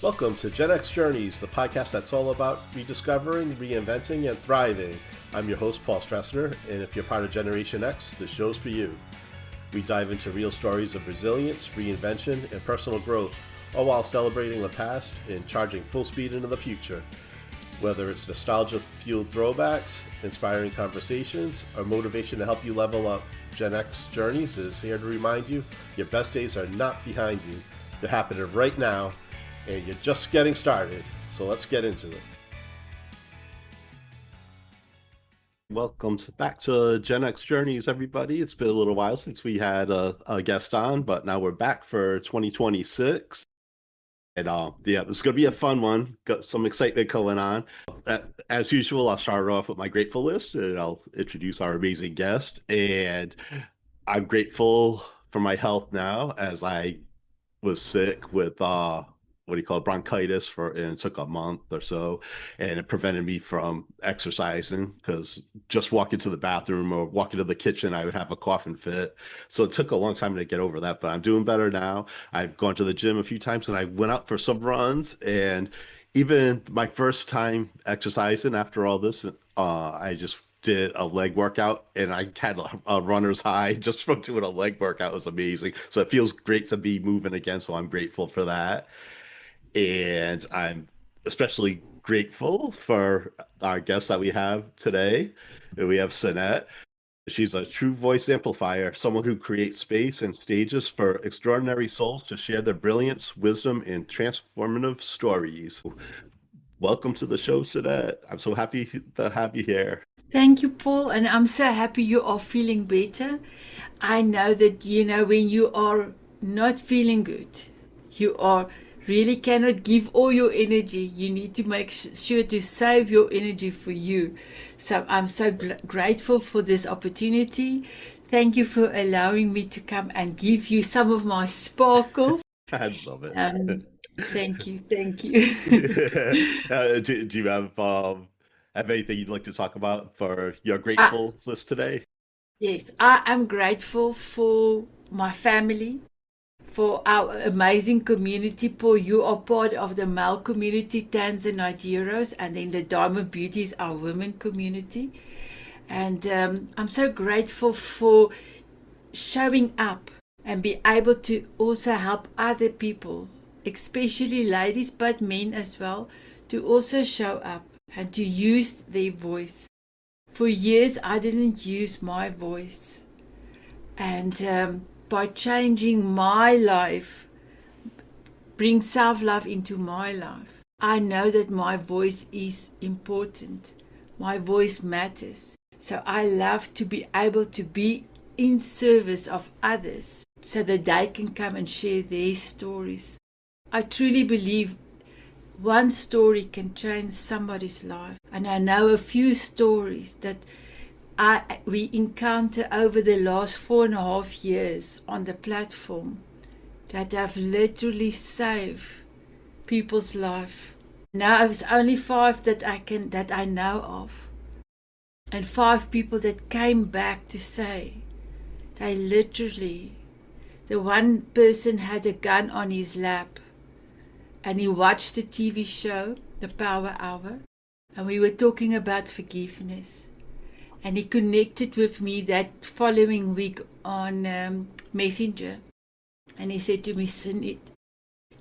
Welcome to GenX Journeys, the podcast that's all about rediscovering, reinventing, and thriving. I'm your host, Paul Stressner, and if you're part of Generation X, this show's for you. We dive into real stories of resilience, reinvention, and personal growth, all while celebrating the past and charging full speed into the future. Whether it's nostalgia-fueled throwbacks, inspiring conversations, or motivation to help you level up, GenX Journeys is here to remind you your best days are not behind you. They're happening right now, and you're just getting started. So let's get into it. Welcome back to GenX Journeys, everybody. It's been a little while since we had a guest on, but now we're back for 2026. And this is going to be a fun one. Got some excitement going on. As usual, I'll start off with my grateful list, and I'll introduce our amazing guest. And I'm grateful for my health now, as I was sick with bronchitis and it took a month or so, and it prevented me from exercising because just walking to the bathroom or walking to the kitchen, I would have a coughing fit. So it took a long time to get over that, but I'm doing better now. I've gone to the gym a few times and I went out for some runs, and even my first time exercising after all this, I just did a leg workout and I had a runner's high just from doing a leg workout. It was amazing. So it feels great to be moving again. So I'm grateful for that. And I'm especially grateful for our guest that we have today. We have Sanet. She's a true voice amplifier, someone who creates space and stages for extraordinary souls to share their brilliance, wisdom, and transformative stories. Welcome to the show, Sanet. I'm so happy to have you here. Thank you, Paul, and I'm so happy you are feeling better. I know that, when you are not feeling good, you are really cannot give all your energy. You need to make sure to save your energy for you. So I'm so grateful for this opportunity. Thank you for allowing me to come and give you some of my sparkles. I love it. Thank you. Do you have anything you'd like to talk about for your grateful list today? Yes, I am grateful for my family, for our amazing community. Paul, you are part of the male community, Tanzanite Heroes, and then the Diamond Beauties, our women community. And I'm so grateful for showing up and be able to also help other people, especially ladies, but men as well, to also show up and to use their voice. For years, I didn't use my voice. And by changing my life, bring self-love into my life, I know that my voice is important. My voice matters. So I love to be able to be in service of others so that they can come and share their stories. I truly believe one story can change somebody's life. And I know a few stories that we encounter over the last 4.5 years on the platform that have literally saved people's life. Now it's only 5 that I know of, and 5 people that came back to say they literally, the one person had a gun on his lap and he watched the TV show, The Power Hour, and we were talking about forgiveness. And he connected with me that following week on Messenger. And he said to me, Sanet,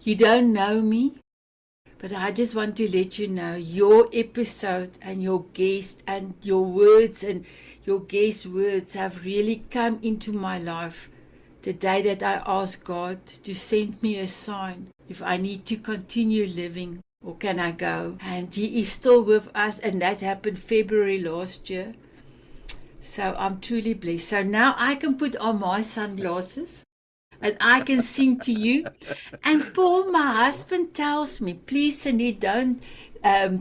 you don't know me, but I just want to let you know your episode and your guest and your words and your guest words have really come into my life the day that I asked God to send me a sign if I need to continue living or can I go. And he is still with us, and that happened February last year. So I'm truly blessed. So now I can put on my sunglasses and I can sing to you. And Paul, my husband, tells me, please, Sanet, don't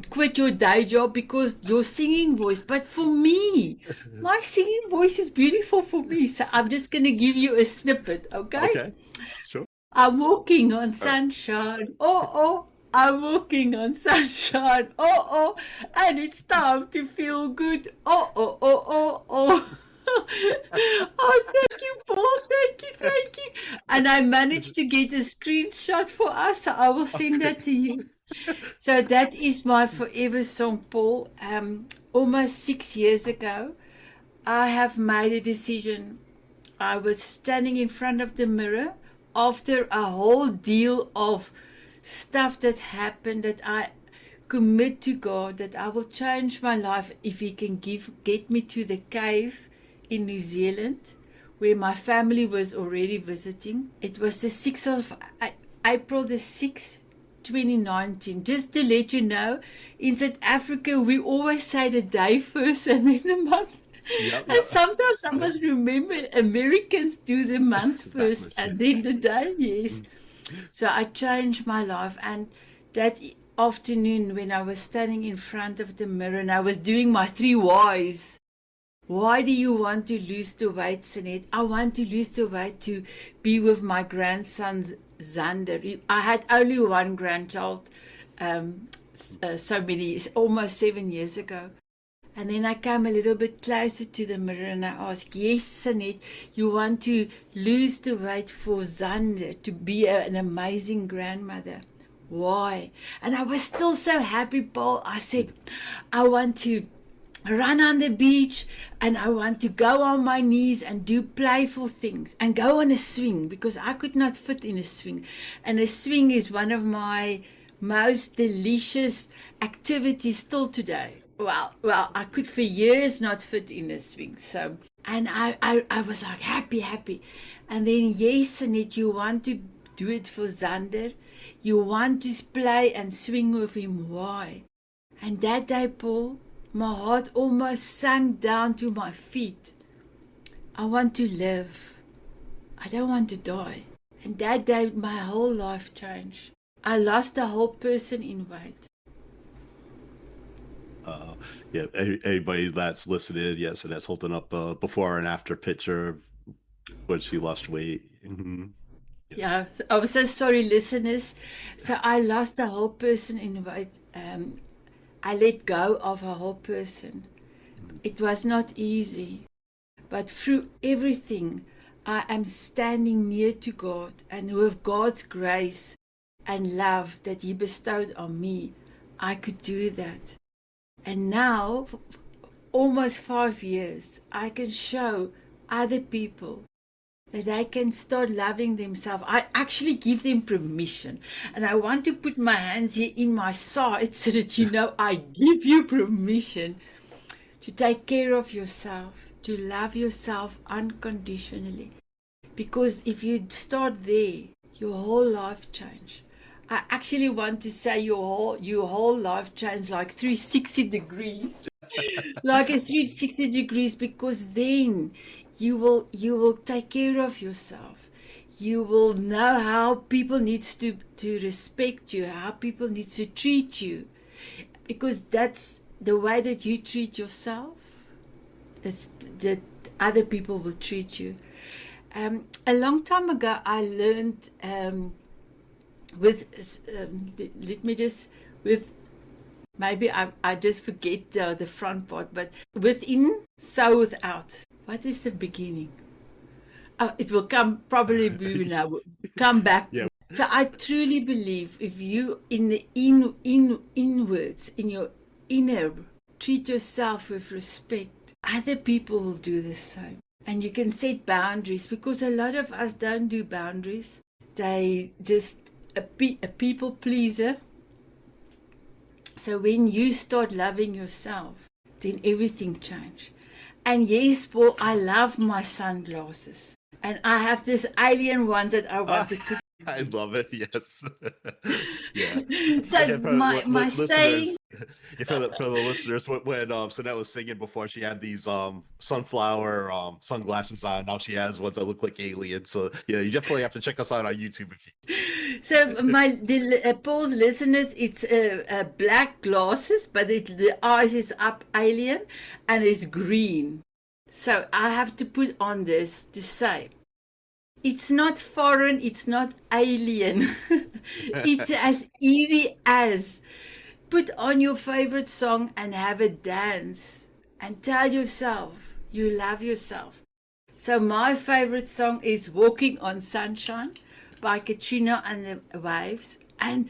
quit your day job because your singing voice. But for me, my singing voice is beautiful for me. So I'm just going to give you a snippet, okay? Okay, sure. I'm walking on sunshine. Oh. I'm walking on sunshine, and it's time to feel good, Oh, thank you, Paul. Thank you, thank you. And I managed to get a screenshot for us, so I will send that to you. So that is my forever song, Paul. Almost 6 years ago, I have made a decision. I was standing in front of the mirror after a whole deal of stuff that happened, that I commit to God that I will change my life if He can get me to the cave in New Zealand, where my family was already visiting. It was the 6th of April the 6th, 2019. Just to let you know, in South Africa, we always say the day first and then the month. Yep, And yep. sometimes I must remember Americans do the month first Backwards. and then the day, yes. So I changed my life. And that afternoon, when I was standing in front of the mirror and I was doing my 3 whys. Why do you want to lose the weight, Sanet? I want to lose the weight to be with my grandson, Xander. I had only one grandchild, almost 7 years ago. And then I came a little bit closer to the mirror and I asked, yes, Sanet, you want to lose the weight for Xander, to be an amazing grandmother. Why? And I was still so happy, Paul. I said, I want to run on the beach and I want to go on my knees and do playful things and go on a swing, because I could not fit in a swing. And a swing is one of my most delicious activities still today. Well, I could for years not fit in a swing. So, and I was like happy. And then, yes, Annette, you want to do it for Xander. You want to play and swing with him. Why? And that day, Paul, my heart almost sank down to my feet. I want to live. I don't want to die. And that day, my whole life changed. I lost the whole person in weight. Yeah, anybody that's listening, yes, and that's holding up a before and after picture when she lost weight. Yeah, I'm so sorry, listeners. So I lost the whole person in weight. I let go of a whole person. It was not easy, but through everything, I am standing near to God, and with God's grace and love that He bestowed on me, I could do that. And now, for almost 5 years, I can show other people that they can start loving themselves. I actually give them permission. And I want to put my hands here in my side so that you know I give you permission to take care of yourself, to love yourself unconditionally. Because if you start there, your whole life change. I actually want to say your whole life change like 360 degrees. Like a 360 degrees, because then you will take care of yourself. You will know how people needs to respect you, how people needs to treat you, because that's the way that you treat yourself. It's that other people will treat you. A long time ago, I learned maybe I just forget the front part, but within, so without. What is the beginning? Oh, it will come, probably now, come back. Yeah. So I truly believe if you, in the inwards, in your inner, treat yourself with respect, other people will do the same. And you can set boundaries, because a lot of us don't do boundaries. They just a people pleaser. So when you start loving yourself, then everything changes. And yes, Paul, I love my sunglasses. And I have this alien ones that I want to put. I love it. Yes. Yeah. So Again, for my saying. for the listeners, when Sanet was singing before, she had these sunflower sunglasses on. Now she has ones that look like aliens. So yeah, you definitely have to check us out on YouTube if you. So Paul's listeners, it's black glasses, but the eyes is up alien, and it's green. So I have to put on this to say, it's not foreign, it's not alien. It's as easy as put on your favorite song and have a dance and tell yourself You love yourself. So my favorite song is Walking on Sunshine by Katrina and the Waves. And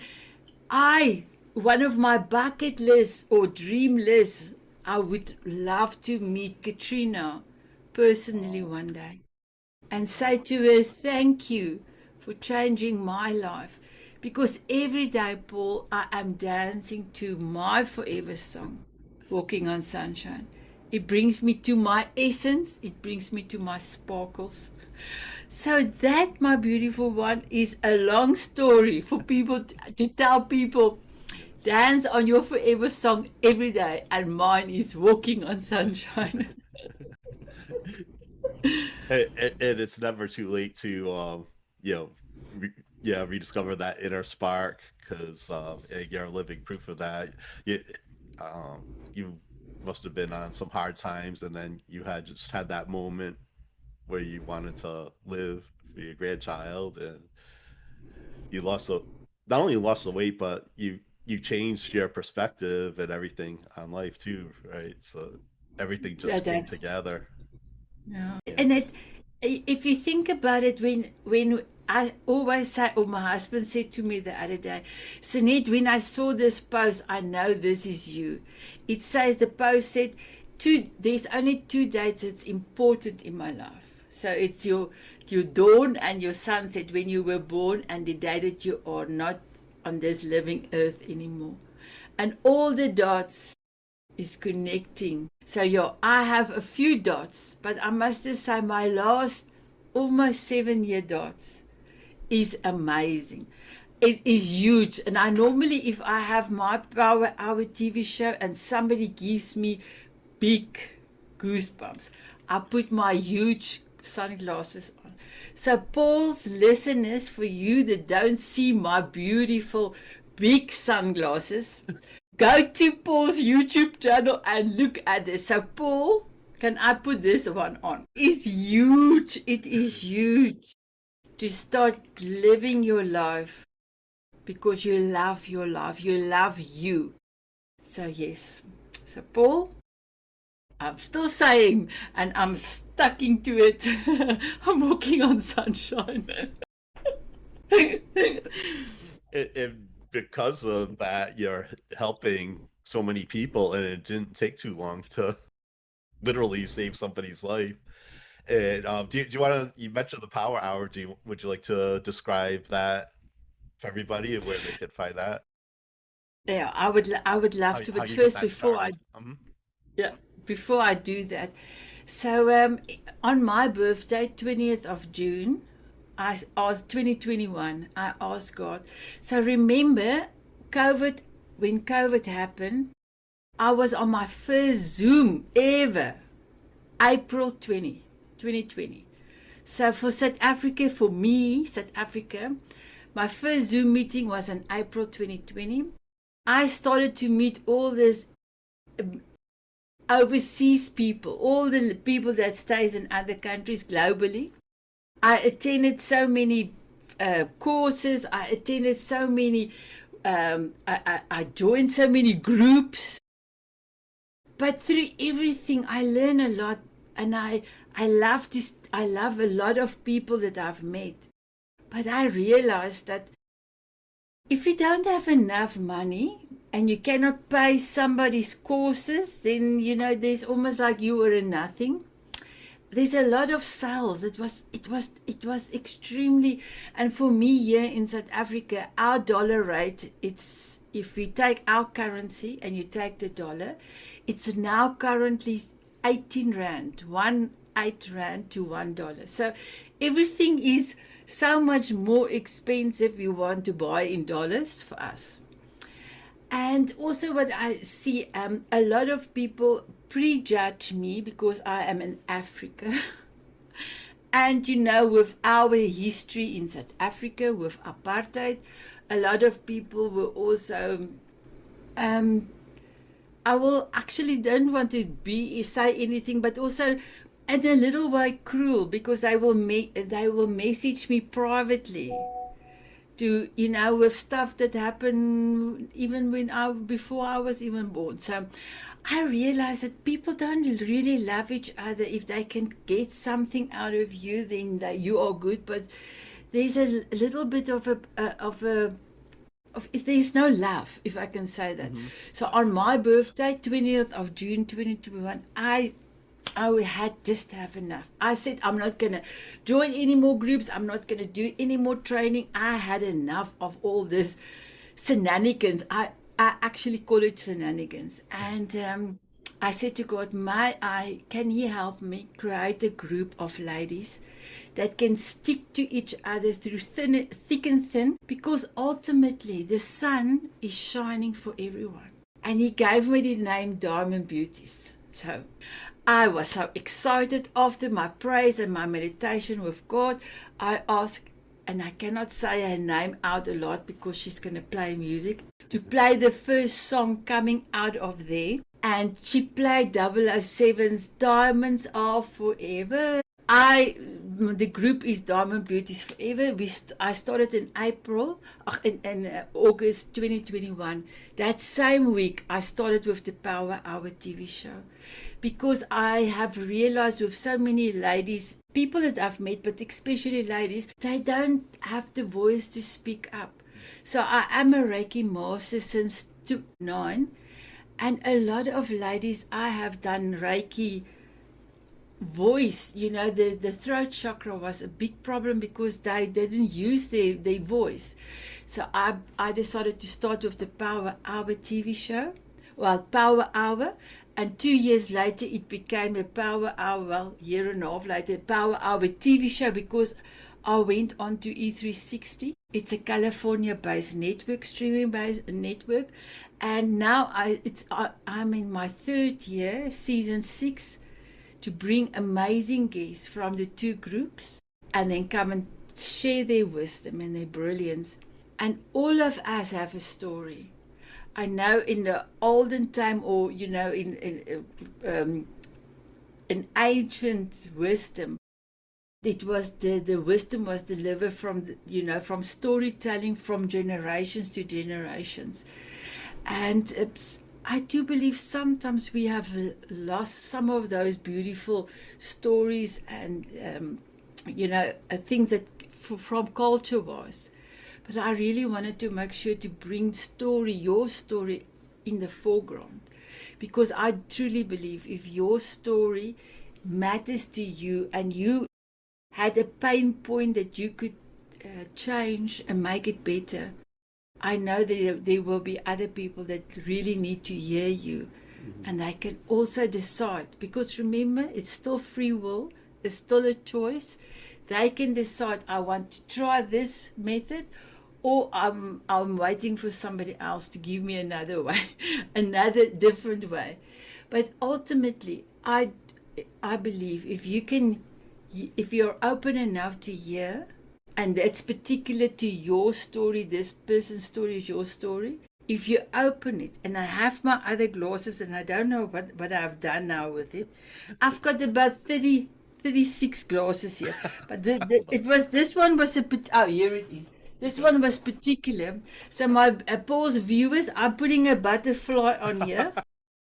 one of my bucket lists or dream lists, I would love to meet Katrina personally Oh, one day and say to her, thank you for changing my life. Because every day, Paul, I am dancing to my forever song, Walking on Sunshine. It brings me to my essence, it brings me to my sparkles. So that, my beautiful one, is a long story for people to tell people yes. dance on your forever song every day, and mine is Walking on Sunshine. And it's never too late to you know re yeah, rediscover that inner spark, because you're living proof of that. You you must have been on some hard times, and then you had just had that moment where you wanted to live for your grandchild, and you lost a not only lost the weight, but you changed your perspective and everything on life too, right? So everything just came That's together. yeah. Yeah. And if you think about it, when I always say, or my husband said to me the other day, Sanet, when I saw this post, I know this is you. It says the post said, there's only two dates that's important in my life. So it's your dawn and your sunset when you were born, and the day that you are not on this living earth anymore. And all the dots is connecting. So yeah, I have a few dots, but I must just say my last almost 7 year dots is amazing. It is huge. And I normally, if I have my Power Hour TV show and somebody gives me big goosebumps, I put my huge sunglasses on. So Paul's listeners, for you that don't see my beautiful big sunglasses, go to Paul's YouTube channel and look at this. So Paul, can I put this one on? It's huge. It is huge to start living your life because you love your life. You love you. So yes. So Paul, I'm still saying, and I'm sticking to it. I'm walking on sunshine. And because of that, you're helping so many people, and it didn't take too long to literally save somebody's life. And do you want to? You mentioned the Power Hour. Would you like to describe that for everybody and where they could find that? Yeah, I would love to, How but you get first, that started? yeah, before I do that, so on my birthday, 20th of June, I asked 2021. I asked God. So remember, COVID. When COVID happened, I was on my first Zoom ever, April 2020. So for South Africa, for me, South Africa, my first Zoom meeting was in April 2020. I started to meet all these overseas people, all the people that stays in other countries globally. I attended so many courses. I attended so many. I joined so many groups. But through everything, I learn a lot, and I love this. I love a lot of people that I've met. But I realized that if you don't have enough money and you cannot pay somebody's courses, then there's almost like you were a nothing. There's a lot of sales. It was extremely, and for me here in South Africa, our dollar rate, it's, if you take our currency and you take the dollar, it's now currently 18 rand, 18 rand to $1. So everything is so much more expensive. You want to buy in dollars for us. And also, what I see, a lot of people prejudge me because I am in Africa. And with our history in South Africa, with apartheid, a lot of people were also. I will actually don't want to say anything, but also, and a little way cruel, because they will message me privately to, with stuff that happened even before I was even born. So I realized that people don't really love each other. If they can get something out of you, then you are good. But there's a little bit of there's no love, if I can say that. Mm-hmm. So on my birthday, 20th of June 2021, I had just have enough. I said, I'm not going to join any more groups. I'm not going to do any more training. I had enough of all this shenanigans. I actually call it shenanigans. And I said to God, can He help me create a group of ladies that can stick to each other through thick and thin? Because ultimately the sun is shining for everyone. And He gave me the name Diamond Beauties. So I was so excited after my praise and my meditation with God. I asked, and I cannot say her name out a lot because she's going to play music, to play the first song coming out of there. And she played 007's Diamonds Are Forever. The group is Diamond Beauties Forever. I started in August 2021. That same week, I started with the Power Hour TV show. Because I have realized with so many ladies, people that I've met, but especially ladies, they don't have the voice to speak up. So I am a Reiki master since 2009. And a lot of ladies, I have done Reiki voice. The throat chakra was a big problem because they didn't use their voice. So I decided to start with the Power Hour TV show. Well, Power Hour. And 2 years later, it became a Power Hour, well, year and a half later, Power Hour TV show, because I went on to E360. It's a California-based network, streaming-based network. And now I'm in my 3rd year, season 6, to bring amazing guests from the 2 groups and then come and share their wisdom and their brilliance. And all of us have a story. I know in the olden time, or in ancient wisdom, it was the wisdom was delivered from from storytelling from generations to generations. And I do believe sometimes we have lost some of those beautiful stories and things that from culture wise. But I really wanted to make sure to bring your story in the foreground. Because I truly believe if your story matters to you and you had a pain point that you could change and make it better, I know that there will be other people that really need to hear you. Mm-hmm. And they can also decide. Because remember, it's still free will. It's still a choice. They can decide, I want to try this method, or I'm waiting for somebody else to give me another way, another different way. But ultimately, I believe if you're open enough to hear, and that's particular to your story, this person's story is your story. If you open it, and I have my other glasses, and I don't know what I've done now with it. I've got about 36 glasses here. But this one was here it is. This one was particular. So my Paul's viewers, I'm putting a butterfly on here.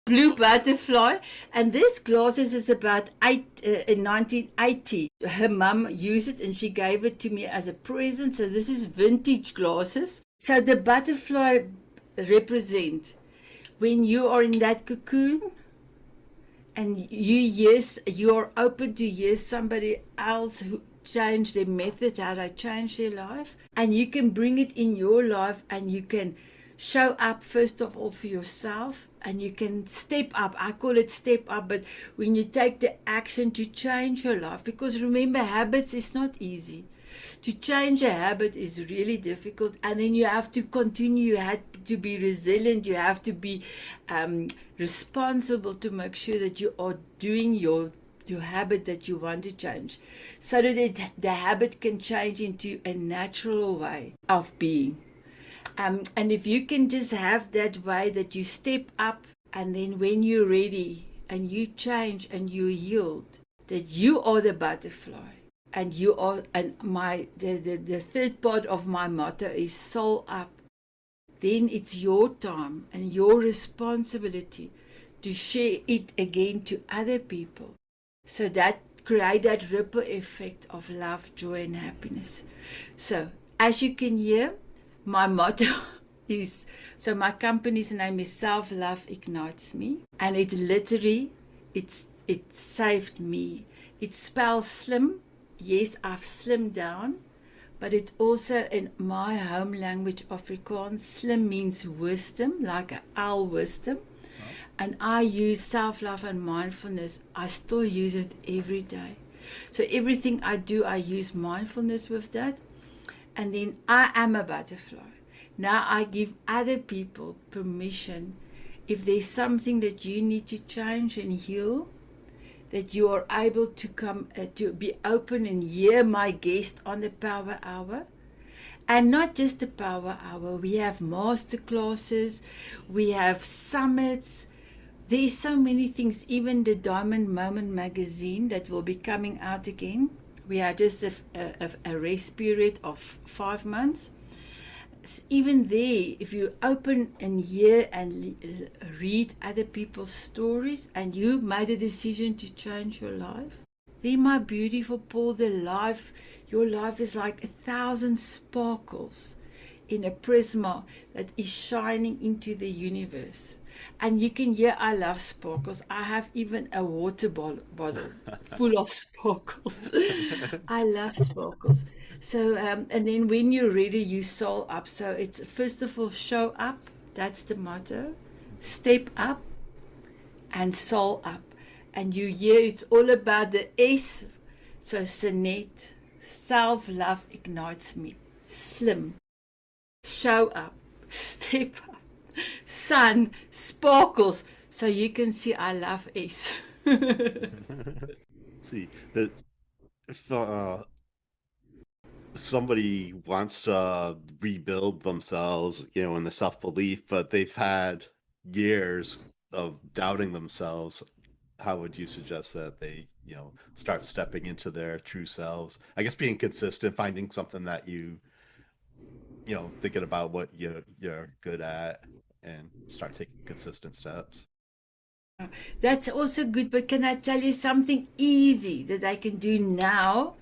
Blue butterfly. And this glasses is about in 1980. Her mum used it and she gave it to me as a present. So this is vintage glasses. So the butterfly represent when you are in that cocoon and you are open to hear somebody else who change their method, how they change their life, and you can bring it in your life, and you can show up first of all for yourself, and you can step up. I call it step up, but when you take the action to change your life, because remember, habits is not easy. To change a habit is really difficult, and then you have to continue. You have to be resilient. You have to be responsible to make sure that you are doing your habit that you want to change, so that the habit can change into a natural way of being. And if you can just have that way that you step up, and then when you're ready and you change and you yield, that you are the butterfly and you are, and the third part of my motto is soul up, then it's your time and your responsibility to share it again to other people. So that create that ripple effect of love, joy, and happiness. So as you can hear, my motto is, so my company's name is Self Love Ignites Me, and it literally, it saved me. It spells slim. Yes, I've slimmed down, but it also, in my home language, Afrikaans, slim means wisdom, like our wisdom. And I use self-love and mindfulness. I still use it every day. So everything I do, I use mindfulness with that. And then I am a butterfly. Now I give other people permission. If there's something that you need to change and heal, that you are able to come to be open and hear my guest on the Power Hour. And not just the Power Hour. We have master classes. We have summits. There's so many things, even the Diamond Moment magazine that will be coming out again. We are just a rest period of 5 months. Even there, if you open and hear and read other people's stories and you made a decision to change your life, then my beautiful Paul, your life is like 1,000 sparkles in a prisma that is shining into the universe. And you can hear I love sparkles. I have even a water bottle full of sparkles. I love sparkles. So, and then when you're ready, you soul up. So it's first of all, show up. That's the motto. Step up and soul up. And you hear it's all about the S. So Sanet, self-love ignites me. Slim. Show up. Step up. Sun, sparkles. So you can see I love S. See, that if somebody wants to rebuild themselves, in the self-belief, but they've had years of doubting themselves, how would you suggest that they, start stepping into their true selves? I guess being consistent, finding something that thinking about what you're good at and start taking consistent steps. That's also good, but can I tell you something easy that I can do now?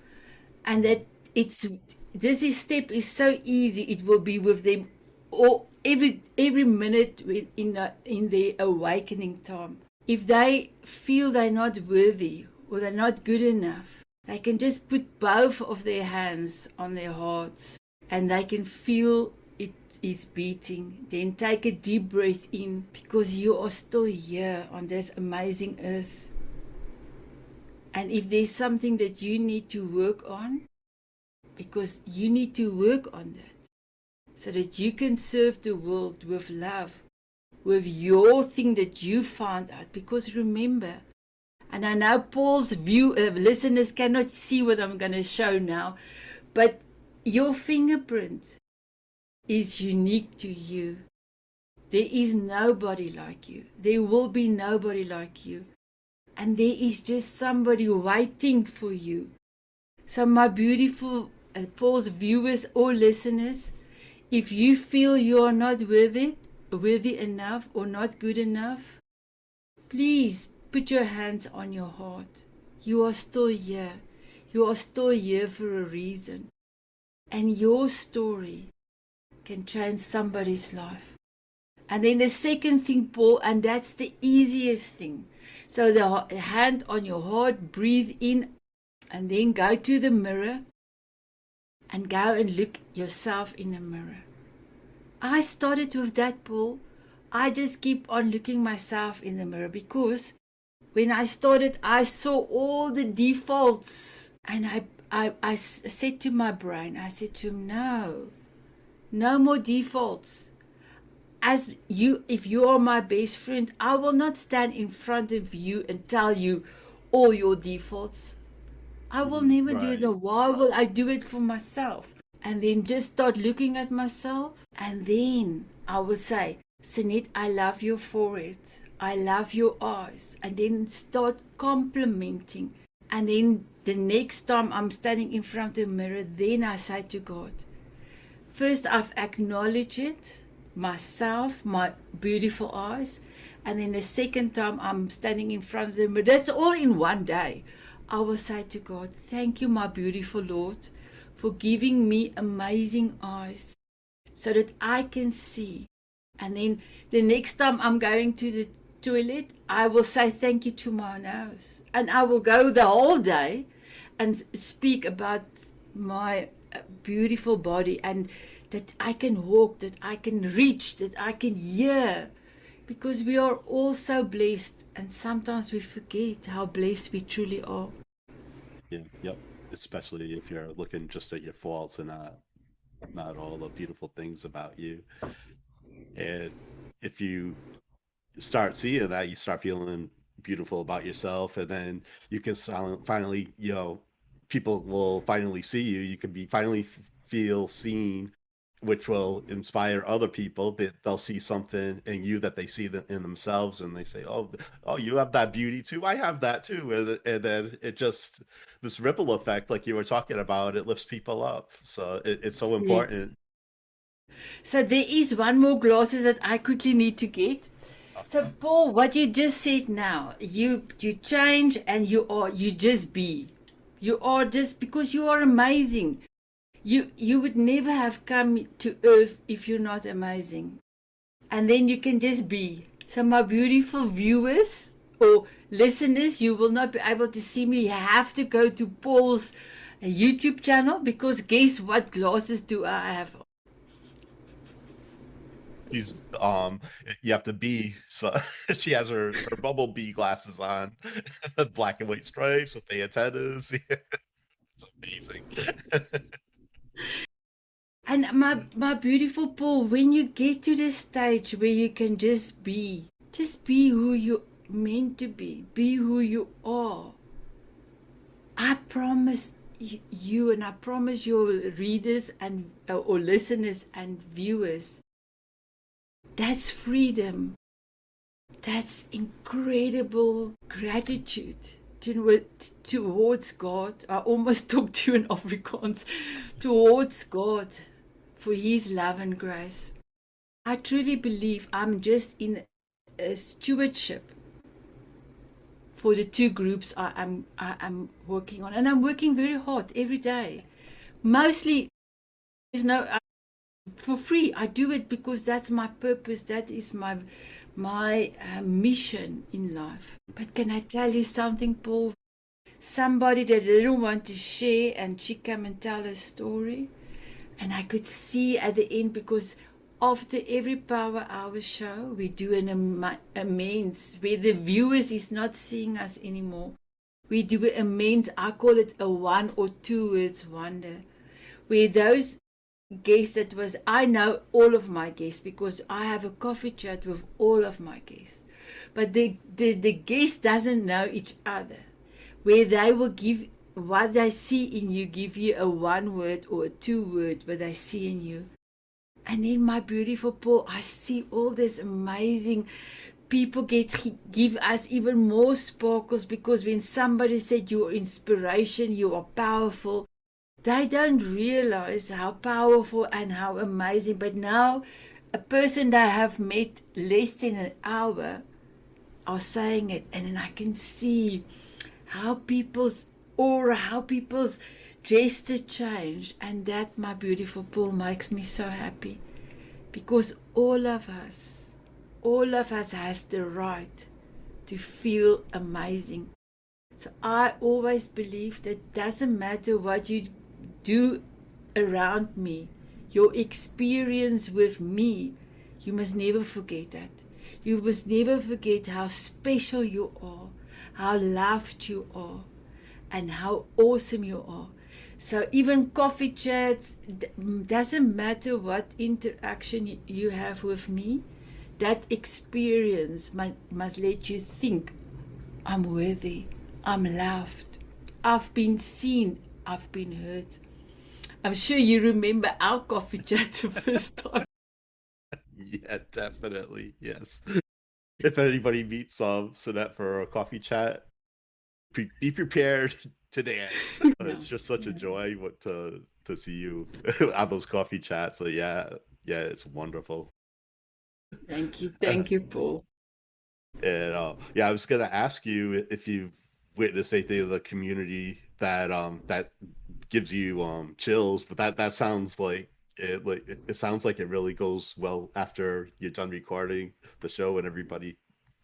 And that this step is so easy. It will be with them all every minute in their awakening time. If they feel they're not worthy or they're not good enough, they can just put both of their hands on their hearts and they can feel it is beating. Then take a deep breath in, because you are still here on this amazing earth. And if there's something that you need to work on, because you need to work on that, so that you can serve the world with love, with your thing that you found out. Because remember, and I know Paul's listeners cannot see what I'm going to show now, but your fingerprint is unique to you. There is nobody like you. There will be nobody like you. And there is just somebody waiting for you. So my beautiful Paul's viewers or listeners, if you feel you are not worthy enough or not good enough, please put your hands on your heart. You are still here. You are still here for a reason. And your story can change somebody's life. And then the second thing, Paul, and that's the easiest thing. So the hand on your heart, breathe in, and then go to the mirror and go and look yourself in the mirror. I started with that, Paul. I just keep on looking myself in the mirror, because when I started, I saw all the defaults. And I said to my brain, I said to him, no more defaults. If you are my best friend, I will not stand in front of you and tell you all your defaults. I will never do it. Why will I do it for myself? And then just start looking at myself. And then I will say, Sanet, I love your forehead. I love your eyes. And then start complimenting And then the next time I'm standing in front of the mirror, then I say to God, first I've acknowledged it, myself, my beautiful eyes. And then the second time I'm standing in front of the mirror, that's all in one day. I will say to God, thank you, my beautiful Lord, for giving me amazing eyes so that I can see. And then the next time I'm going to the toilet, I will say thank you to my nose. And I will go the whole day and speak about my beautiful body, and that I can walk, that I can reach, that I can hear. Because we are all so blessed, and sometimes we forget how blessed we truly are. Yeah, yep. Especially if you're looking just at your faults and not all the beautiful things about you. And if you start seeing that, you start feeling beautiful about yourself, and then you can finally, people will finally see you. You can be finally feel seen, which will inspire other people that they'll see something in you that they see in themselves, and they say, "Oh, you have that beauty too. I have that too." And then it just this ripple effect, like you were talking about, it lifts people up. So it's so Yes. important. So there is one more glasses that I quickly need to get. So Okay. Paul, what you just said now, you change and you just be. You are just because you are amazing. You would never have come to earth if you're not amazing. And then you can just be. So my beautiful viewers or listeners, you will not be able to see me. You have to go to Paul's YouTube channel, because guess what glasses do I have? She's you have to be so she has her bumblebee glasses on, black and white stripes with the antennas. It's amazing. And my beautiful Paul, when you get to the stage where you can just be who you meant to be who you are. I promise you, and I promise your readers and or listeners and viewers, that's freedom. That's incredible gratitude towards God. I almost talked to you in Afrikaans. Towards God for His love and grace. I truly believe I'm just in a stewardship for the two groups I am working on, and I'm working very hard every day. Mostly, for free. I do it because that's my purpose. That is my mission in life. But can I tell you something, Paul? Somebody that didn't want to share, and she came and tell a story, and I could see at the end, because after every Power Hour show, we do an amends where the viewers is not seeing us anymore. We do an amends. I call it a 1 or 2 words wonder, where those guests that was, I know all of my guests because I have a coffee chat with all of my guests, but the guest doesn't know each other, where they will give what they see in you, give you a 1 word or a 2 word what they see in you. And then, my beautiful Paul, I see all this amazing people give us even more sparkles, because when somebody said you're inspiration, you are powerful, they don't realize how powerful and how amazing. But now, a person that I have met less than an hour are saying it, and then I can see how people's aura, how people's gesture change, and that, my beautiful Paul, makes me so happy, because all of us has the right to feel amazing. So I always believe that doesn't matter what you do around me, your experience with me, you must never forget that. You must never forget how special you are, how loved you are, and how awesome you are. So even coffee chats, doesn't matter what interaction you have with me, that experience must let you think, I'm worthy, I'm loved, I've been seen, I've been heard. I'm sure you remember our coffee chat the first time. Yeah, definitely. Yes. If anybody meets Sanet for a coffee chat, be prepared to dance. Yeah, It's just such a yeah. joy to see you on those coffee chats. So yeah, yeah, it's wonderful. Thank you, Paul. And yeah, I was gonna ask you if you've witnessed anything of the community that gives you chills, but that sounds like it sounds like it really goes well after you're done recording the show and everybody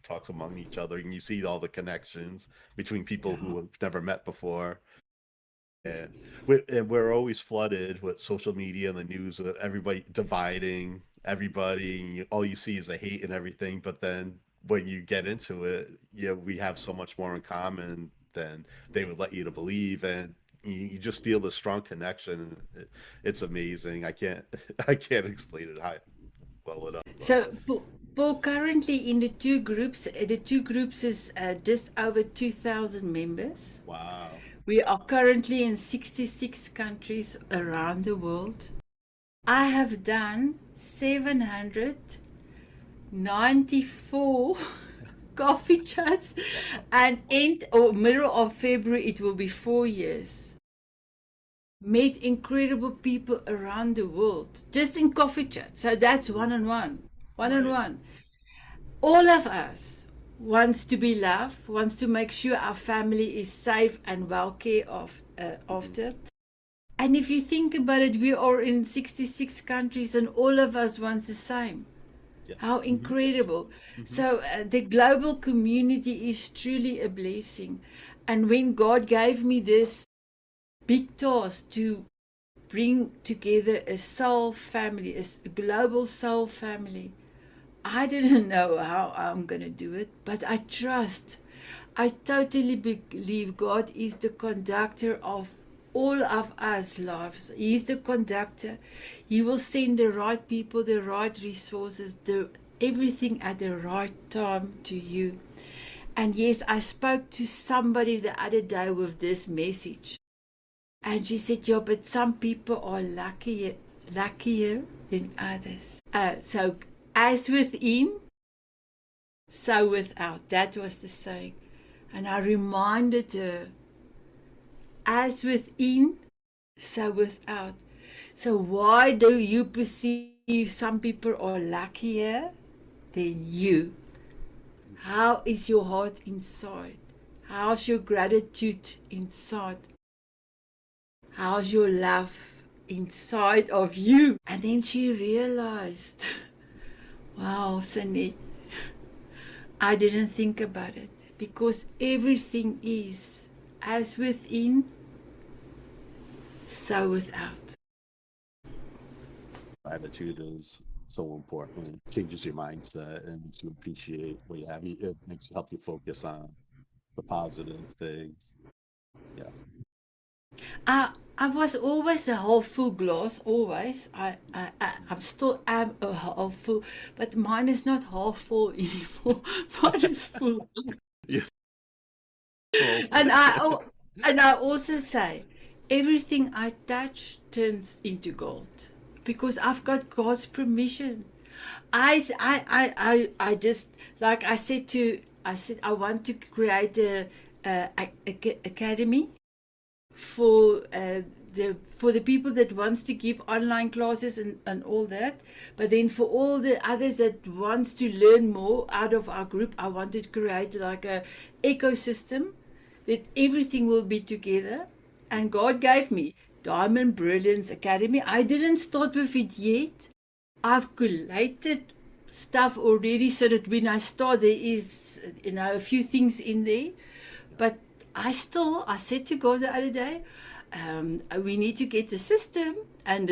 talks among each other and you see all the connections between people Yeah, who have never met before. And yes. we're always flooded with social media and the news, everybody dividing everybody. And all you see is the hate and everything. But then when you get into it, yeah, we have so much more in common than they would let you to believe. And you just feel this strong connection. It's amazing. I can't I can't explain it well enough. But So, Paul, currently in the two groups is just over 2,000 members. wow. We are currently in 66 countries around the world. I have done 794 coffee chats, and end or middle of February it will be 4 years. Met incredible people around the world just in coffee chats. So that's one on one, one on Right. one. All of us wants to be loved, wants to make sure our family is safe and well cared of Hmm. after. And if you think about it, we are in 66 countries and all of us wants the same. Yes. How incredible. Hmm. So the global community is truly a blessing. And when God gave me this big task to bring together a soul family, a global soul family, I didn't know how I'm going to do it, but I trust. I totally believe God is the conductor of all of us lives. He's the conductor. He will send the right people, the right resources, everything at the right time to you. And yes, I spoke to somebody the other day with this message. And she said, yeah, but some people are luckier than others. So as within, so without. That was the saying. And I reminded her, as within, so without. So why do you perceive some people are luckier than you? How is your heart inside? How's your gratitude inside? How's your love inside of you? And then she realized, wow, Sanet, I didn't think about it because everything is as within, so without. Gratitude is so important. It changes your mindset and makes you appreciate what you have. It makes you help you focus on the positive things. Yeah. I was always a half full glass, always. I'm still am a half full, but mine is not half full anymore. Mine is full. Yeah. Well, And I also say, everything I touch turns into gold because I've got God's permission. I just like I said I want to create a academy for the people that wants to give online classes and all that, but then for all the others that wants to learn more out of our group, I want to create like a ecosystem that everything will be together. And God gave me Diamond Brilliance Academy. I didn't start with it yet. I've collated stuff already so that when I start there is a few things in there, but I said to God the other day, we need to get the system, and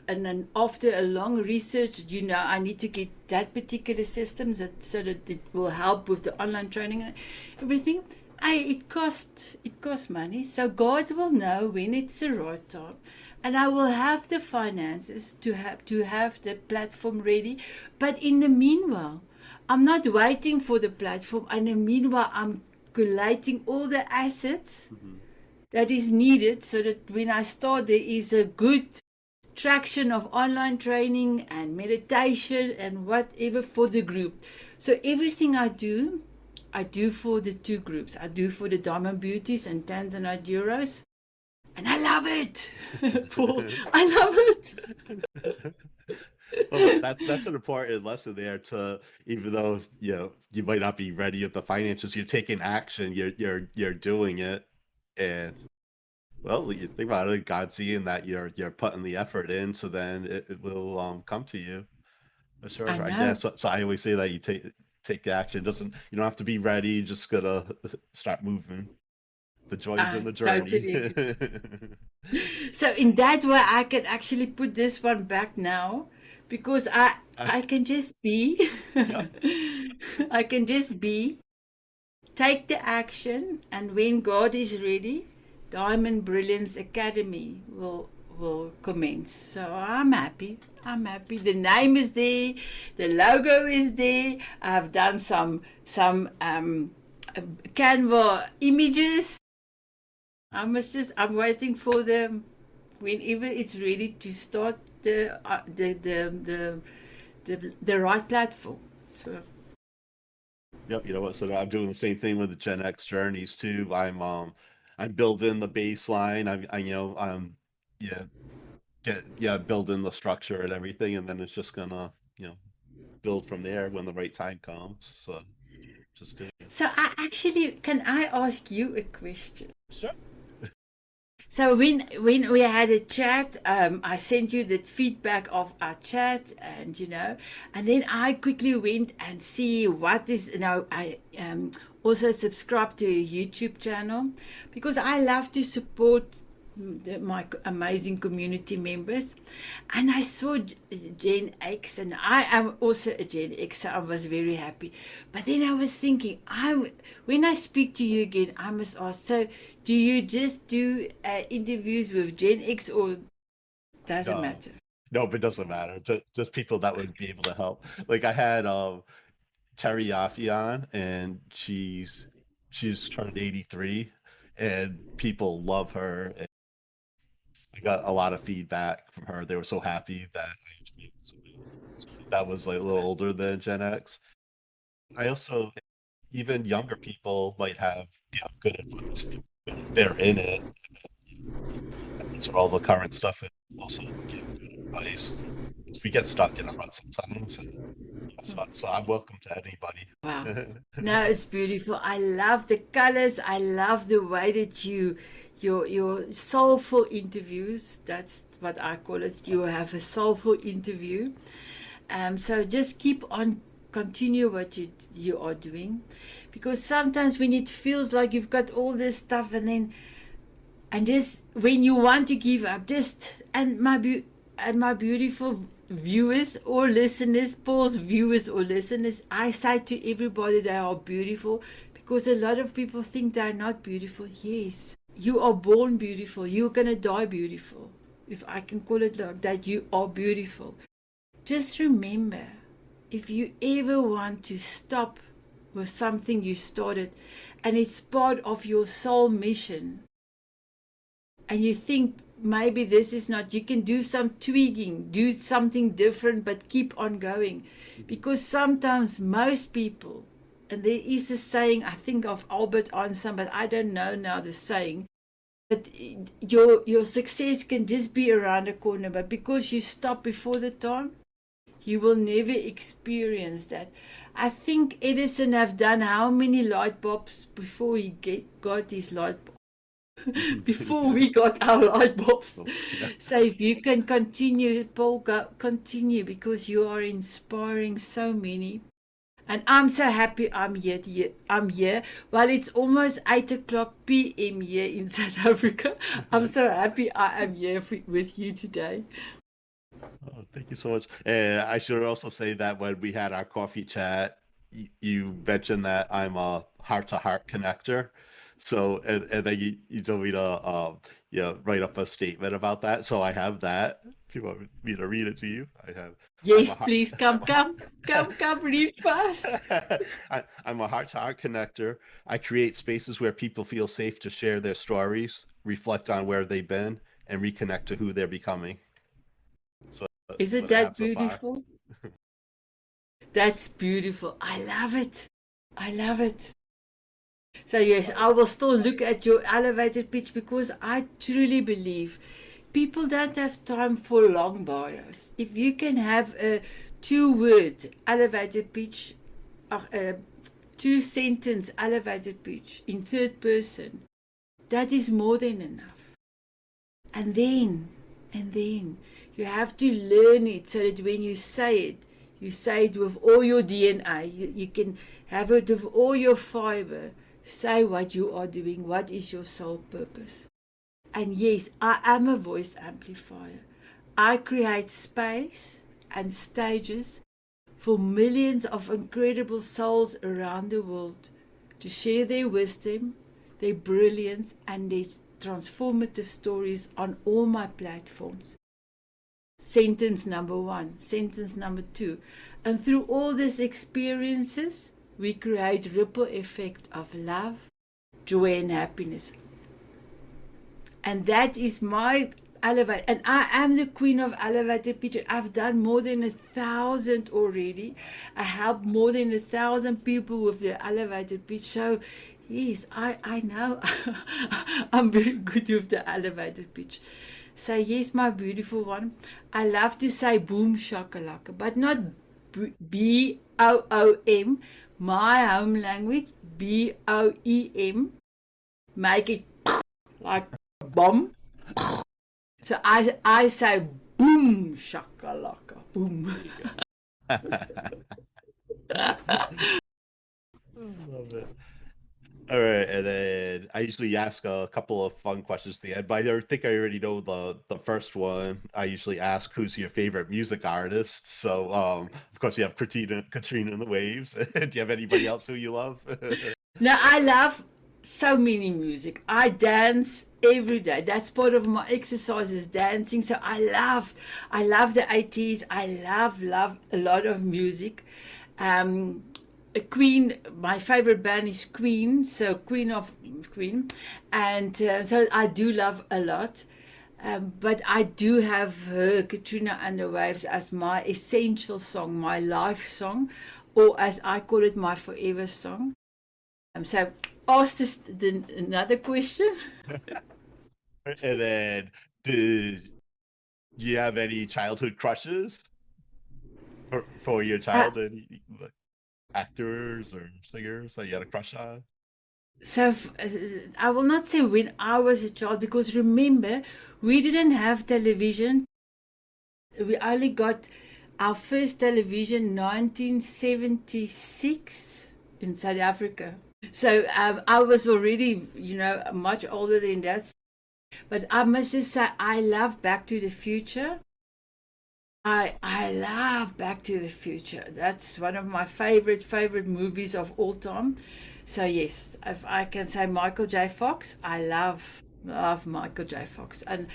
and then after a long research, I need to get that particular system so that it will help with the online training and everything. It costs money, so God will know when it's the right time, and I will have the finances to have the platform ready. But in the meanwhile, I'm not waiting for the platform. In the meanwhile, I'm collating all the assets mhm. that is needed so that when I start, there is a good traction of online training and meditation and whatever for the group. So everything I do I do for the two groups. I do for the Diamond Beauties and Tanzanite Euros. And I love it. Paul, I love it. Well, that's an important lesson there to, even though you might not be ready with the finances, you're taking action, you're doing it, and well, you think about it, God's seeing that you're putting the effort in, so then it will come to you. For I sure. Yeah, know. so I always say that you take action. Doesn't You don't have to be ready, you just gotta start moving. The joys in I the journey. totally agree. So in that way, I can actually put this one back now because I can just be. Yeah. I can just be, take the action, and when God is ready, Diamond Brilliance Academy will commence. So I'm happy. I'm happy. The name is there, the logo is there. I've done some Canva images. I'm waiting for them whenever it's ready to start the right platform. So Yep, you know what? So I'm doing the same thing with the Gen X journeys too. I'm building the baseline. Yeah, building the structure and everything, and then it's just gonna, build from there when the right time comes. So just do it. so can I ask you a question? Sure. So when we had a chat, I sent you the feedback of our chat, and and then I quickly went and see what is. I also subscribe to a YouTube channel because I love to support my amazing community members, and I saw Gen X, and I am also a Gen X, so I was very happy. But then I was thinking, when I speak to you again, I must ask. So, do you just do interviews with Gen X, or doesn't No, matter? no, but it doesn't matter. Just people that would be able to help. Like I had Terry Yaffe on, and she's turned 83, and people love her. And I got a lot of feedback from her. They were so happy that I actually somebody that was like a little older than Gen X. I also, even younger people might have, good advice. They're in it, answer all the current stuff, and also give good advice. 'Cause we get stuck in a rut sometimes, and so I'm welcome to Wow. anybody. No, it's beautiful. I love the colors. I love the way that your soulful interviews. That's what I call it. You have a soulful interview. So just keep on, continue what you are doing, because sometimes when it feels like you've got all this stuff, and just when you want to give up, just and my beautiful viewers or listeners, Paul's viewers or listeners, I say to everybody they are beautiful, because a lot of people think they're not beautiful. Yes, you are born beautiful. You're gonna die beautiful, if I can call it like that. You are beautiful. Just remember, if you ever want to stop with something you started and it's part of your soul mission, and you think maybe this is not, you can do some tweaking, do something different, but keep on going. Because sometimes most people, and there is a saying, I think of Albert Einstein, but I don't know now the saying, but your success can just be around the corner, but because you stop before the time, you will never experience that. I think Edison have done how many light bulbs before he got his light bulb, before we got our light bulbs. So, yeah. So if you can continue, Paul, continue, because you are inspiring so many. And I'm so happy I'm here. Well, it's almost 8 o'clock p.m. here in South Africa. I'm so happy I am here with you today. Oh, thank you so much. And I should also say that when we had our coffee chat, you mentioned that I'm a heart-to-heart connector. So, and then you told me to, write up a statement about that. So I have that. If you want me to read it to you, I'm a Yes, heart, please I'm a, come, read fast. I'm a heart-to-heart connector. I create spaces where people feel safe to share their stories, reflect on where they've been, and reconnect to who they're becoming. So that's Isn't what I that have so far. beautiful? That's beautiful. I love it. I love it. So yes, I will still look at your elevated pitch because I truly believe people don't have time for long bios. If you can have a 2 word elevated pitch, a 2 sentence elevated pitch in third person, that is more than enough. And then you have to learn it so that when you say it with all your DNA. You can have it with all your fiber. Say what you are doing. What is your sole purpose? And yes, I am a voice amplifier. I create space and stages for millions of incredible souls around the world to share their wisdom, their brilliance, and their transformative stories on all my platforms. Sentence number 1, sentence number 2. And through all these experiences, we create ripple effect of love, joy, and happiness. And that is my elevate. And I am the queen of elevated pitch. I've done more than 1,000 already. I help more than 1,000 people with their elevated pitch. So yes, I know I'm very good with the elevated pitch. So yes, my beautiful one, I love to say boom shakalaka, but not B-O-O-M, my home language, B-O-E-M, make it like bomb. So I say boom shakalaka, boom. I love it. All right, and then I usually ask a couple of fun questions at the end, but I think I already know the first one. I usually ask who's your favorite music artist. So, of course, you have Katrina and the Waves. Do you have anybody else who you love? Now I love so many music. I dance every day. That's part of my exercise is dancing. So I love the 80s. I love a lot of music. Queen, my favorite band is Queen, so Queen, and so I do love a lot. But I do have her, Katrina and the Waves, as my essential song, my life song, or as I call it, my forever song. So ask another question. And then, did you have any childhood crushes for your Uh, childhood? Like, actors or singers that you had a crush on? so I will not say when I was a child because remember, we didn't have television. We only got our first television 1976 in South Africa. So I was already, much older than that. But I must just say, I love Back to the Future. I love Back to the Future. That's one of my favorite movies of all time. So yes, if I can say Michael J. Fox, I love Michael J. Fox, and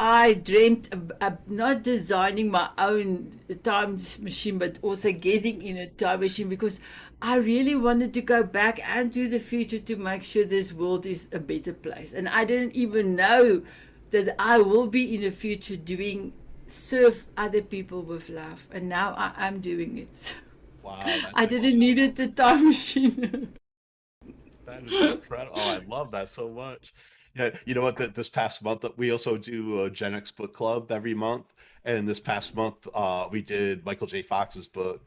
I dreamt of not designing my own time machine, but also getting in a time machine because I really wanted to go back and to the future to make sure this world is a better place. And I didn't even know that I will be in the future doing serve other people with love, and now I'm doing it. Wow, I that's didn't need it, the time machine. that is incredible. Oh, I love that so much. Yeah, you know what? This past month, we also do a Gen X book club every month, and this past month, we did Michael J. Fox's book,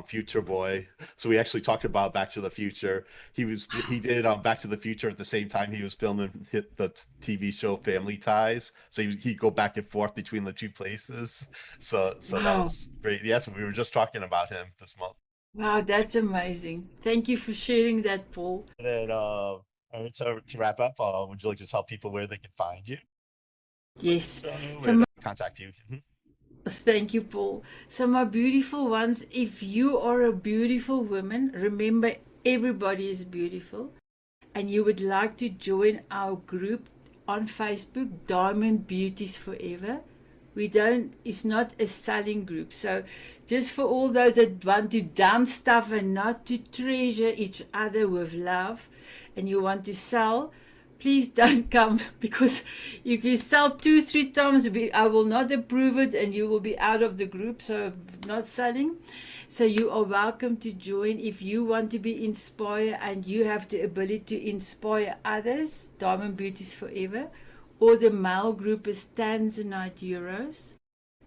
Future Boy. So we actually talked about Back to the Future. He did Back to the Future at the same time he was filming the TV show Family Ties. So he'd go back and forth between the two places. So that Wow. was great. Yes, we were just talking about him this month. Wow, that's amazing. Thank you for sharing that, Paul. And then, to wrap up, would you like to tell people where they can find you, Yes. where So they can contact you? Mhm. thank you, Paul. So, my beautiful ones, if you are a beautiful woman, remember everybody is beautiful, and you would like to join our group on Facebook, Diamond Beauties Forever. It's not a selling group. So, just for all those that want to dump stuff and not to treasure each other with love, and you want to sell, please don't come, because if you sell 2-3 times, I will not approve it and you will be out of the group, so not selling. So you are welcome to join if you want to be inspired and you have the ability to inspire others. Diamond Beauties Forever, or the male group is Tanzanite Euros.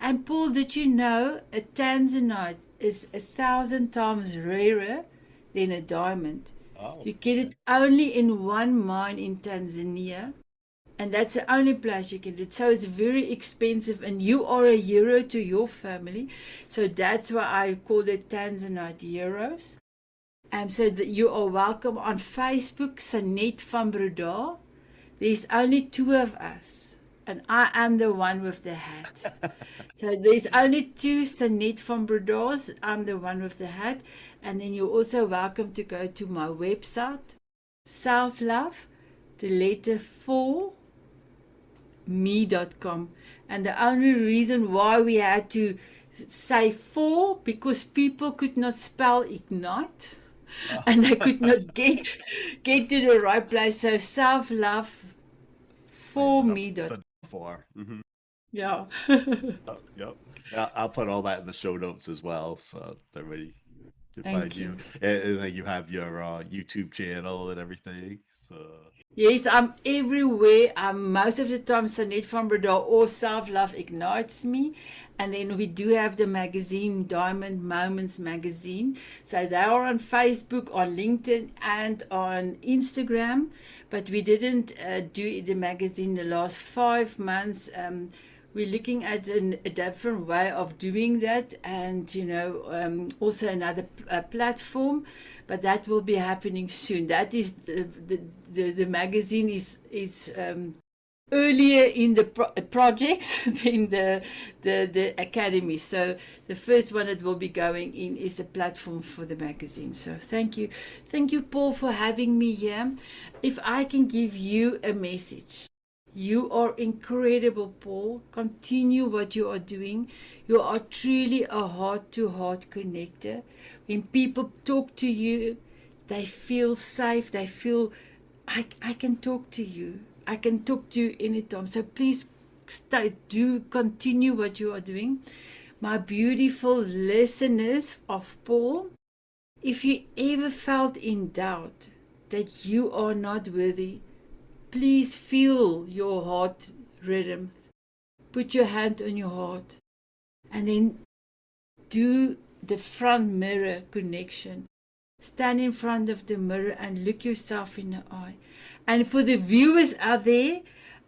And Paul, did you know a Tanzanite is 1,000 times rarer than a diamond? Oh, You get it only in one mine in Tanzania, and that's the only place you can do it. So it's very expensive, and you are a hero to your family. So that's why I call it Tanzanite Euros. And so that you are welcome on Facebook, Sanet van Breda. There's only 2 of us, and I am the one with the hat. So there's only 2 Sanet van Breda's. I'm the one with the hat. And then you're also welcome to go to my website, self-love, the letter 4me.com. And the only reason why we had to say 4, because people could not spell ignite. And they could not get to the right place. So self-love for me. For. Mm-hmm. Yeah. Oh, yep. I'll put all that in the show notes as well, so everybody can find Thank you. you. And then you have your YouTube channel and everything. So Yes, I'm everywhere. Most of the time, Sanet van Breda or Self Love ignites me. And then we do have the magazine, Diamond Moments magazine. So they are on Facebook, on LinkedIn, and on Instagram. But we didn't do the magazine the last 5 months. We're looking at a different way of doing that, and also another platform, but that will be happening soon. That is the magazine is earlier in the projects than the academy. So the first one that will be going in is a platform for the magazine. So thank you, Paul, for having me here. If I can give you a message. You are incredible, Paul. Continue what you are doing. You are truly a heart-to-heart connector. When people talk to you, they feel safe. They feel, I can talk to you. I can talk to you anytime. So please continue what you are doing. My beautiful listeners of Paul, if you ever felt in doubt that you are not worthy, please feel your heart rhythm. Put your hand on your heart and then do the front mirror connection. Stand in front of the mirror and look yourself in the eye. And for the viewers out there,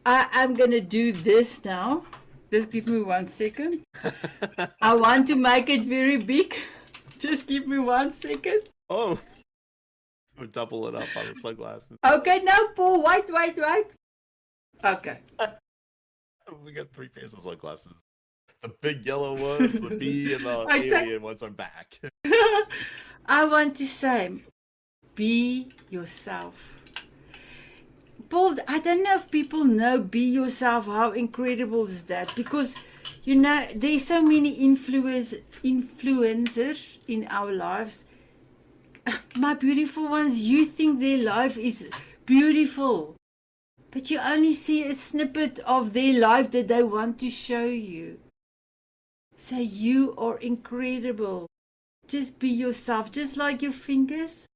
I am going to do this now. Just give me 1 second. I want to make it very big. Just give me 1 second. oh, we'll double it up on the sunglasses. Okay, now Paul, wait. Okay. We got 3 pairs of sunglasses. The big yellow ones, the bee, and the alien ones are back. I want to say, be yourself. Paul, I don't know if people know be yourself. How incredible is that? Because, there's so many influencers in our lives. My beautiful ones, you think their life is beautiful, but you only see a snippet of their life that they want to show you. So you are incredible. Just be yourself, just like your fingerprints.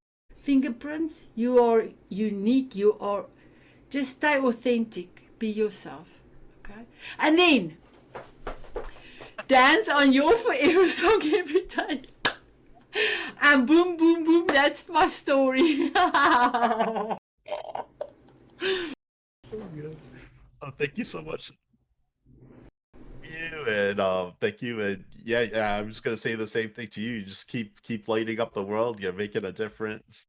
You are unique. Just stay authentic. Be yourself. Okay? And then dance on your forever song every day. And boom, boom, boom, that's my story. Oh, thank you so much. Thank you, and yeah, I'm just gonna say the same thing to you. You just keep lighting up the world. You're making a difference.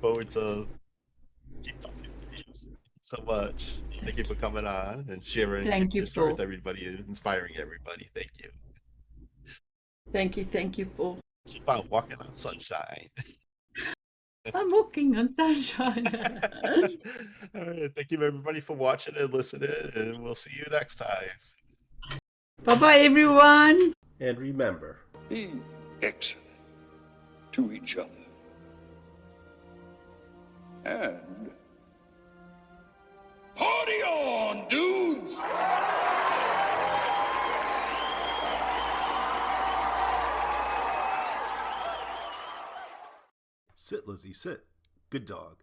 Forward to keep talking to you so much. Thank you for coming on and sharing Thank you, your story Paul. with everybody, and inspiring everybody. Thank you. Thank you, Paul. Keep on walking on sunshine. I'm walking on sunshine. All right, thank you everybody for watching and listening, and we'll see you next time. Bye-bye, everyone. And remember, be excellent to each other and Sit, Lizzie, sit. Good dog.